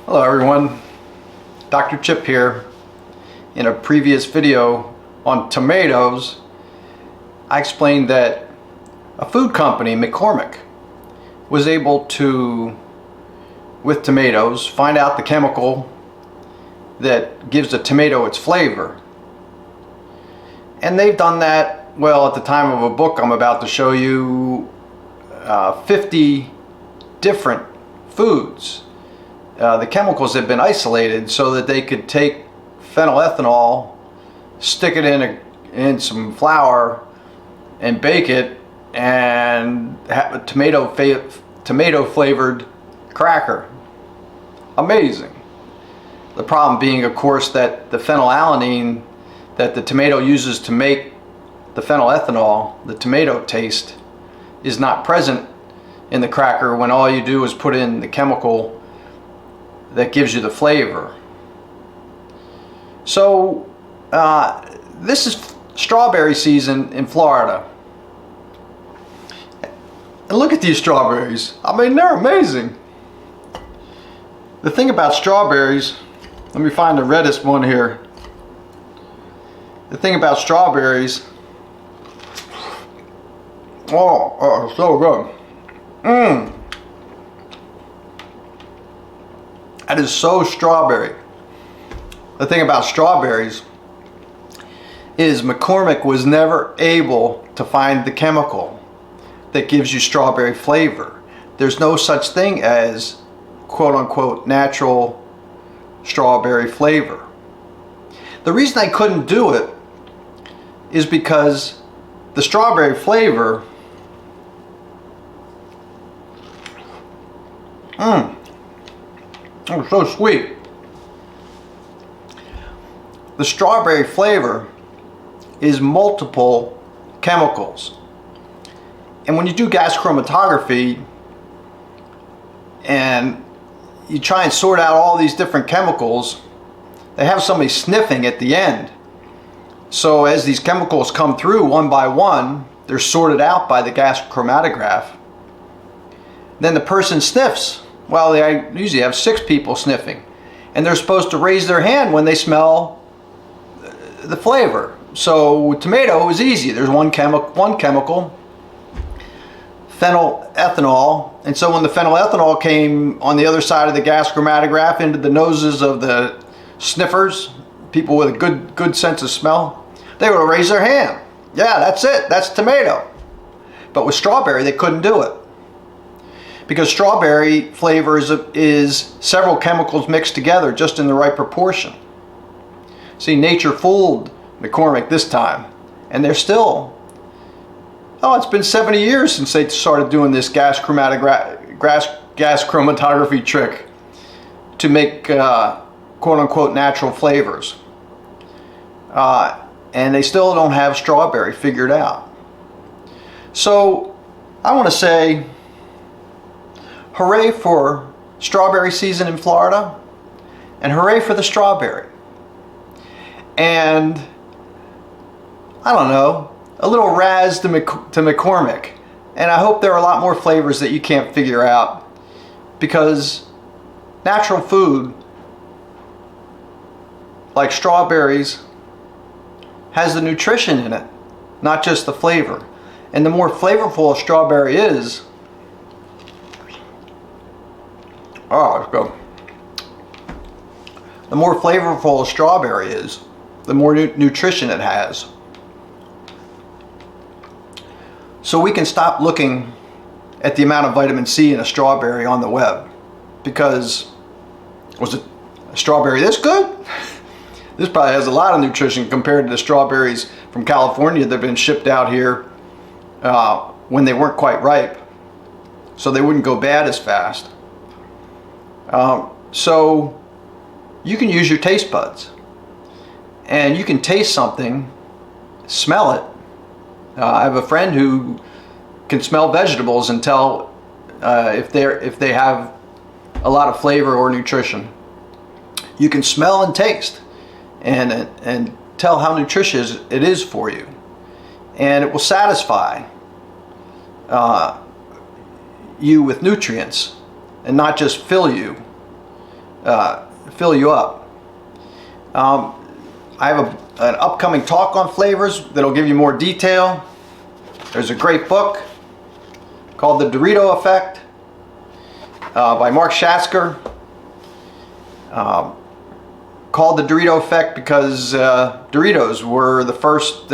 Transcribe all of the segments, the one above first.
Hello everyone, Dr. Chip here. In a previous video on tomatoes, I explained that a food company, McCormick, was able to, with tomatoes, find out the chemical that gives the tomato its flavor. And they've done that, well, at the time of a book I'm about to show you, 50 different foods. The chemicals have been isolated so that they could take phenylethanol, stick it in some flour, and bake it, and have a tomato flavored cracker. Amazing. The problem being, of course, that the phenylalanine that the tomato uses to make the phenylethanol, the tomato taste, is not present in the cracker when all you do is put in the chemical that gives you the flavor. So this is strawberry season in Florida, and look at these strawberries. I mean, they're amazing. The thing about strawberries, let me find the reddest one here. The thing about strawberries, oh, so good. That is so strawberry. The thing about strawberries is McCormick was never able to find the chemical that gives you strawberry flavor. There's no such thing as quote-unquote natural strawberry flavor. The reason I couldn't do it is because the strawberry flavor oh, so sweet. The strawberry flavor is multiple chemicals. And when you do gas chromatography and you try and sort out all these different chemicals, they have somebody sniffing at the end. So as these chemicals come through one by one, they're sorted out by the gas chromatograph. Then the person sniffs. Well, they usually have 6 people sniffing, and they're supposed to raise their hand when they smell the flavor. So with tomato, it was easy. There's one chemical, phenylethanol, and so when the phenylethanol came on the other side of the gas chromatograph into the noses of the sniffers, people with a good sense of smell, they would have raised their hand. Yeah, that's it. That's tomato. But with strawberry, they couldn't do it, because strawberry flavor is several chemicals mixed together just in the right proportion. See, nature fooled McCormick this time, and they're still, oh, it's been 70 years since they started doing this gas chromatography trick to make quote-unquote natural flavors. And they still don't have strawberry figured out. So I want to say, hooray for strawberry season in Florida, and hooray for the strawberry. And I don't know, a little razz to McCormick. And I hope there are a lot more flavors that you can't figure out, because natural food like strawberries has the nutrition in it, not just the flavor. And the more flavorful a strawberry is, oh, let's go. The more flavorful a strawberry is, the more nutrition it has. So we can stop looking at the amount of vitamin C in a strawberry on the web, because was it a strawberry this good? This probably has a lot of nutrition compared to the strawberries from California that have been shipped out here when they weren't quite ripe, so they wouldn't go bad as fast. So you can use your taste buds, and you can taste something, smell it. I have a friend who can smell vegetables and tell if they have a lot of flavor or nutrition. You can smell and taste and tell how nutritious it is for you, and it will satisfy you with nutrients and not just fill you fill you up. I have an upcoming talk on flavors that'll give you more detail. There's a great book called The Dorito Effect by Mark Schatzker. Called the Dorito Effect because Doritos were the first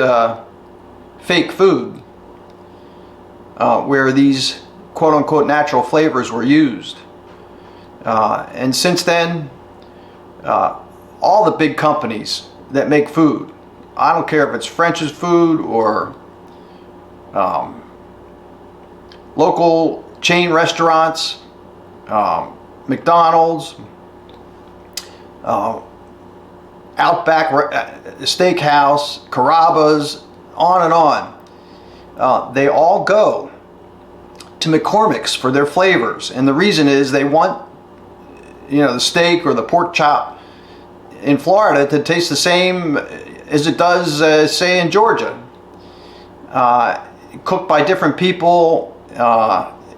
fake food where these quote-unquote natural flavors were used. And since then, all the big companies that make food, I don't care if it's French's food or local chain restaurants, McDonald's, Outback Steakhouse, Carrabba's, on and on. They all go to McCormick's for their flavors, and the reason is they want, you know, the steak or the pork chop in Florida to taste the same as it does, say, in Georgia. Cooked by different people.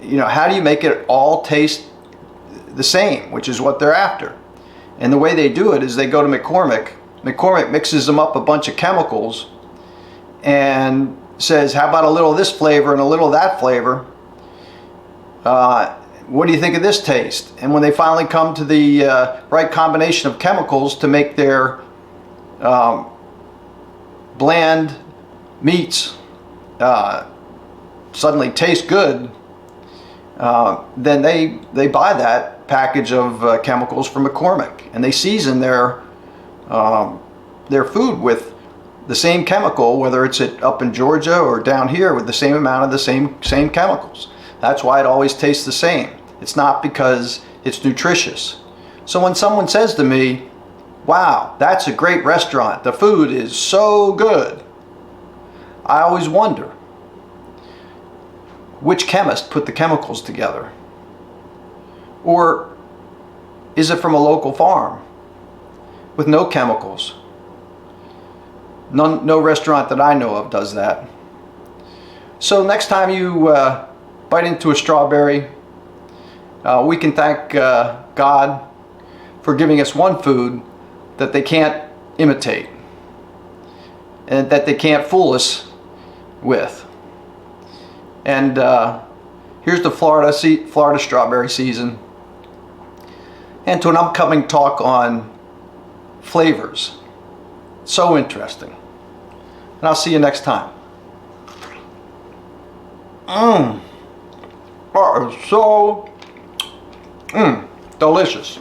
You know, how do you make it all taste the same, which is what they're after? And the way they do it is they go to McCormick. McCormick mixes them up a bunch of chemicals and says, how about a little of this flavor and a little of that flavor? What do you think of this taste? And when they finally come to the right combination of chemicals to make their bland meats suddenly taste good, then they buy that package of chemicals from McCormick, and they season their food with the same chemical, whether it's up in Georgia or down here, with the same amount of the same chemicals. That's why it always tastes the same. It's not because it's nutritious. So when someone says to me, wow, that's a great restaurant, the food is so good, I always wonder, which chemist put the chemicals together? Or is it from a local farm with no chemicals? No restaurant that I know of does that. So next time you bite into a strawberry, we can thank God for giving us one food that they can't imitate and that they can't fool us with. And here's to Florida strawberry season, and to an upcoming talk on flavors. So interesting. And I'll see you next time. That is so delicious.